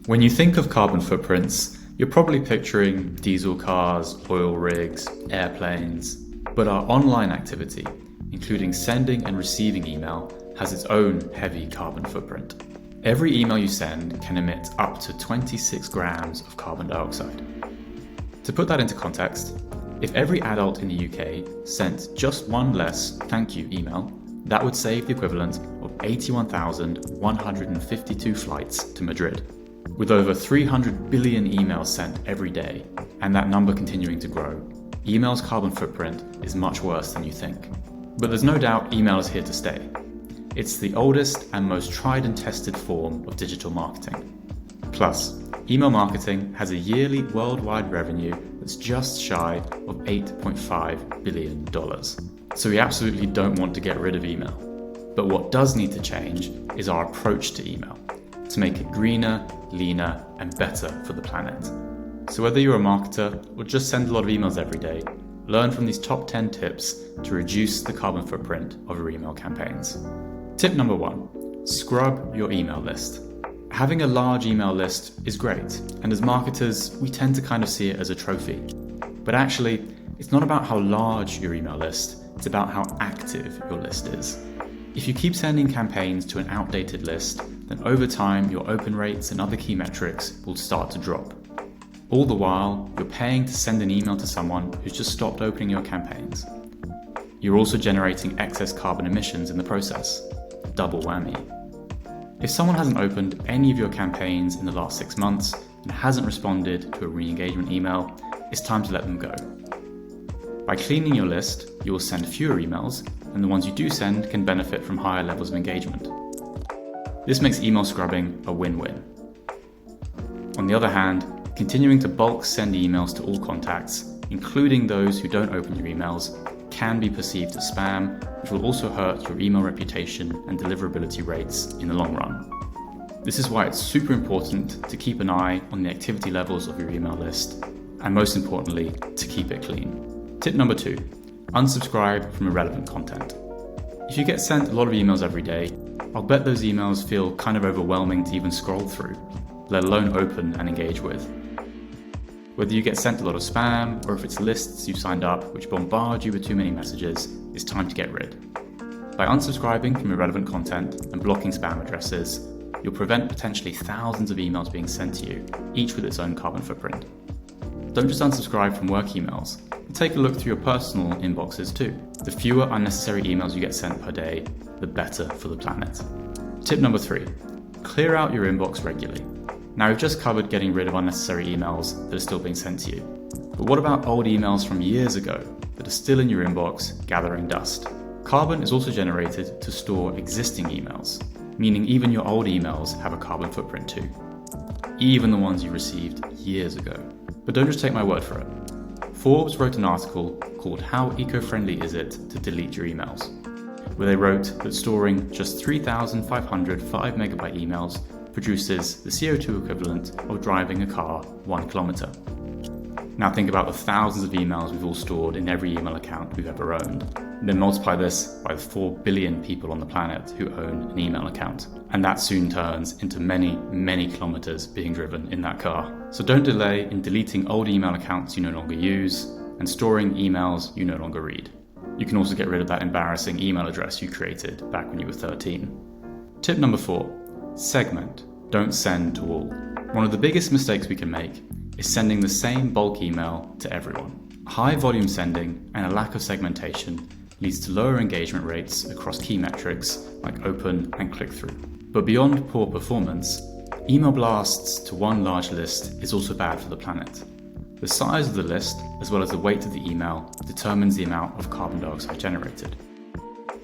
When you think of carbon footprints, you're probably picturing diesel cars, oil rigs, airplanes, but our online activity, including sending and receiving email, has its own heavy carbon footprint. Every email you send can emit up to 26 grams of carbon dioxide. To put that into context, if every adult in the UK sent just one less thank you email, that would save the equivalent of 81,152 flights to Madrid. With over 300 billion emails sent every day, and that number continuing to grow, email's carbon footprint is much worse than you think. But there's no doubt email is here to stay. It's the oldest and most tried and tested form of digital marketing. Plus, email marketing has a yearly worldwide revenue that's just shy of $8.5 billion. So we absolutely don't want to get rid of email. But what does need to change is our approach to email, to make it greener, leaner, and better for the planet. So whether you're a marketer or just send a lot of emails every day, learn from these top 10 tips to reduce the carbon footprint of your email campaigns. Tip number 1, scrub your email list. Having a large email list is great, and as marketers, we tend to kind of see it as a trophy. But actually, it's not about how large your email list, it's about how active your list is. If you keep sending campaigns to an outdated list, then over time your open rates and other key metrics will start to drop. All the while, you're paying to send an email to someone who's just stopped opening your campaigns. You're also generating excess carbon emissions in the process. Double whammy. If someone hasn't opened any of your campaigns in the last 6 months and hasn't responded to a re-engagement email, it's time to let them go. By cleaning your list, you will send fewer emails, and the ones you do send can benefit from higher levels of engagement. This makes email scrubbing a win-win. On the other hand, continuing to bulk send emails to all contacts, including those who don't open your emails, can be perceived as spam, which will also hurt your email reputation and deliverability rates in the long run. This is why it's super important to keep an eye on the activity levels of your email list, and most importantly, to keep it clean. Tip number 2, unsubscribe from irrelevant content. If you get sent a lot of emails every day, I'll bet those emails feel kind of overwhelming to even scroll through, let alone open and engage with. Whether you get sent a lot of spam, or if it's lists you've signed up which bombard you with too many messages, it's time to get rid. By unsubscribing from irrelevant content and blocking spam addresses, you'll prevent potentially thousands of emails being sent to you, each with its own carbon footprint. Don't just unsubscribe from work emails, but take a look through your personal inboxes too. The fewer unnecessary emails you get sent per day, the better for the planet. Tip number 3, clear out your inbox regularly. Now we've just covered getting rid of unnecessary emails that are still being sent to you. But what about old emails from years ago that are still in your inbox gathering dust? Carbon is also generated to store existing emails, meaning even your old emails have a carbon footprint too. Even the ones you received years ago. But don't just take my word for it. Forbes wrote an article called How Eco-Friendly Is It to Delete Your Emails?, where they wrote that storing just 3,500 5-megabyte emails produces the CO2 equivalent of driving a car 1 kilometre. Now think about the thousands of emails we've all stored in every email account we've ever owned. Then multiply this by the 4 billion people on the planet who own an email account. And that soon turns into many, many kilometres being driven in that car. So don't delay in deleting old email accounts you no longer use and storing emails you no longer read. You can also get rid of that embarrassing email address you created back when you were 13. Tip number 4. Segment. Don't send to all. One of the biggest mistakes we can make is sending the same bulk email to everyone. High volume sending and a lack of segmentation leads to lower engagement rates across key metrics like open and click-through. But beyond poor performance, email blasts to one large list is also bad for the planet. The size of the list, as well as the weight of the email, determines the amount of carbon dioxide generated.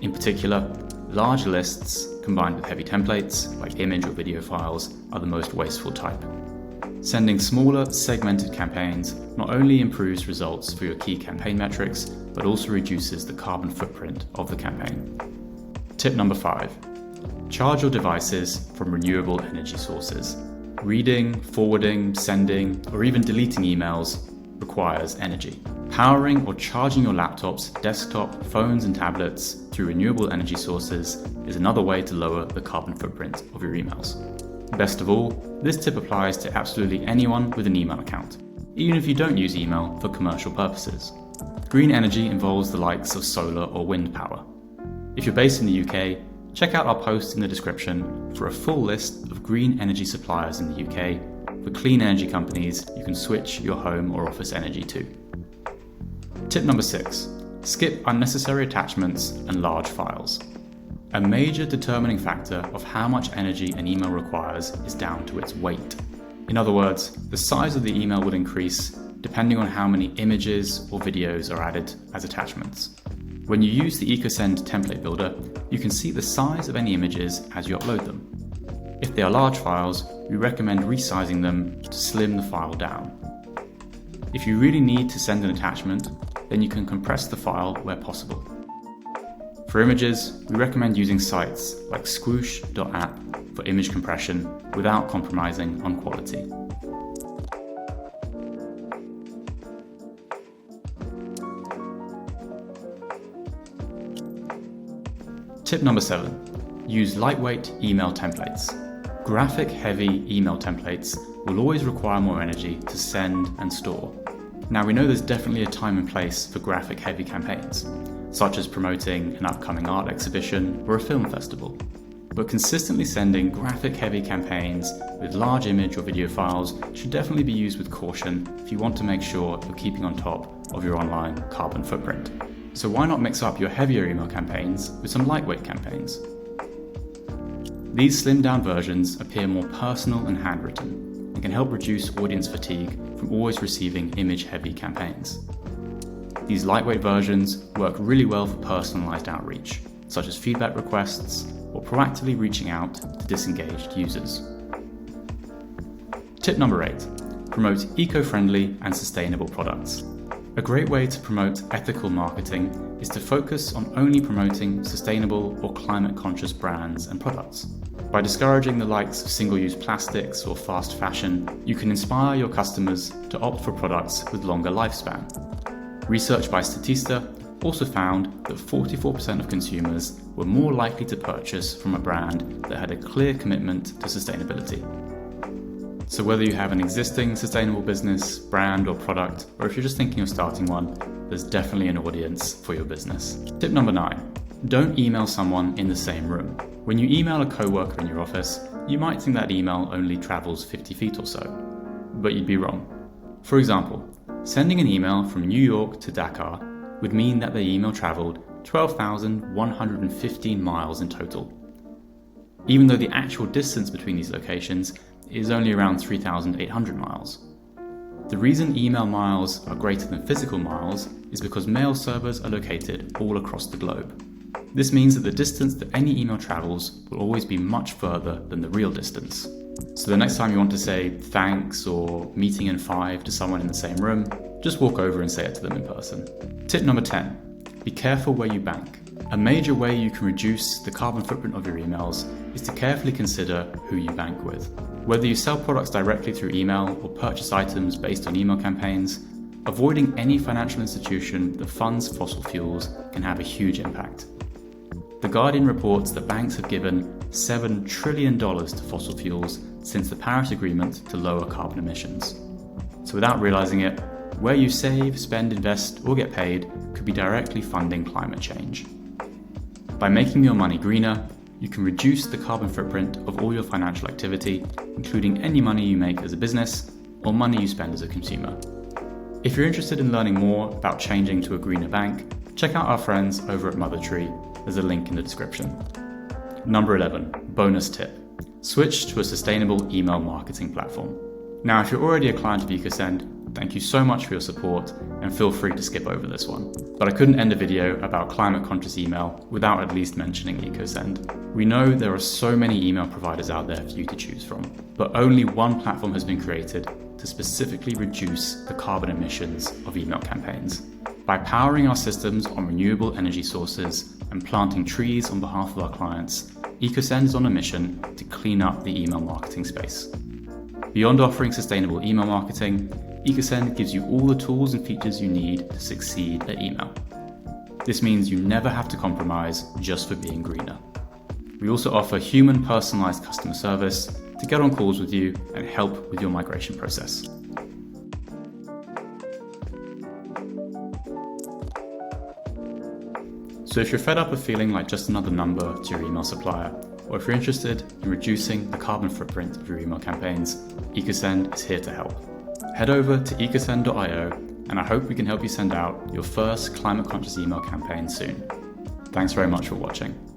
In particular, large lists combined with heavy templates, like image or video files, are the most wasteful type. Sending smaller, segmented campaigns not only improves results for your key campaign metrics, but also reduces the carbon footprint of the campaign. Tip number 5. Charge your devices from renewable energy sources. Reading, forwarding, sending, or even deleting emails requires energy. Powering or charging your laptops, desktop, phones, and tablets through renewable energy sources is another way to lower the carbon footprint of your emails. Best of all, this tip applies to absolutely anyone with an email account, even if you don't use email for commercial purposes. Green energy involves the likes of solar or wind power. If you're based in the UK, check out our post in the description for a full list of green energy suppliers in the UK for clean energy companies you can switch your home or office energy to. Tip number 6. Skip unnecessary attachments and large files. A major determining factor of how much energy an email requires is down to its weight. In other words, the size of the email will increase depending on how many images or videos are added as attachments. When you use the EcoSend template builder, you can see the size of any images as you upload them. If they are large files, we recommend resizing them to slim the file down. If you really need to send an attachment, then you can compress the file where possible. For images, we recommend using sites like squoosh.app for image compression without compromising on quality. Tip number 7. Use lightweight email templates. Graphic-heavy email templates will always require more energy to send and store. Now we know there's definitely a time and place for graphic-heavy campaigns, such as promoting an upcoming art exhibition or a film festival. But consistently sending graphic-heavy campaigns with large image or video files should definitely be used with caution if you want to make sure you're keeping on top of your online carbon footprint. So why not mix up your heavier email campaigns with some lightweight campaigns? These slimmed-down versions appear more personal and handwritten, and can help reduce audience fatigue from always receiving image-heavy campaigns. These lightweight versions work really well for personalized outreach, such as feedback requests or proactively reaching out to disengaged users. Tip number 8. Promote eco-friendly and sustainable products. A great way to promote ethical marketing is to focus on only promoting sustainable or climate-conscious brands and products. By discouraging the likes of single-use plastics or fast fashion, you can inspire your customers to opt for products with longer lifespan. Research by Statista also found that 44% of consumers were more likely to purchase from a brand that had a clear commitment to sustainability. So whether you have an existing sustainable business, brand or product, or if you're just thinking of starting one, there's definitely an audience for your business. Tip number 9. Don't email someone in the same room. When you email a coworker in your office, you might think that email only travels 50 feet or so, but you'd be wrong. For example, sending an email from New York to Dakar would mean that the email traveled 12,115 miles in total, even though the actual distance between these locations is only around 3,800 miles. The reason email miles are greater than physical miles is because mail servers are located all across the globe. This means that the distance that any email travels will always be much further than the real distance. So the next time you want to say thanks or meeting in 5 to someone in the same room, just walk over and say it to them in person. Tip number 10. Be careful where you bank. A major way you can reduce the carbon footprint of your emails is to carefully consider who you bank with. Whether you sell products directly through email or purchase items based on email campaigns, avoiding any financial institution that funds fossil fuels can have a huge impact. The Guardian reports that banks have given $7 trillion to fossil fuels since the Paris Agreement to lower carbon emissions. So without realizing it, where you save, spend, invest, or get paid could be directly funding climate change. By making your money greener, you can reduce the carbon footprint of all your financial activity, including any money you make as a business or money you spend as a consumer. If you're interested in learning more about changing to a greener bank, check out our friends over at Mothertree. There's a link in the description. Number 11, bonus tip. Switch to a sustainable email marketing platform. Now, if you're already a client of EcoSend, thank you so much for your support and feel free to skip over this one. But I couldn't end a video about climate conscious email without at least mentioning EcoSend. We know there are so many email providers out there for you to choose from, but only one platform has been created to specifically reduce the carbon emissions of email campaigns. By powering our systems on renewable energy sources and planting trees on behalf of our clients, EcoSend is on a mission to clean up the email marketing space. Beyond offering sustainable email marketing, EcoSend gives you all the tools and features you need to succeed at email. This means you never have to compromise just for being greener. We also offer human personalized customer service to get on calls with you and help with your migration process. So if you're fed up of feeling like just another number to your email supplier, or if you're interested in reducing the carbon footprint of your email campaigns, EcoSend is here to help. Head over to ecosend.io, and I hope we can help you send out your first climate-conscious email campaign soon. Thanks very much for watching.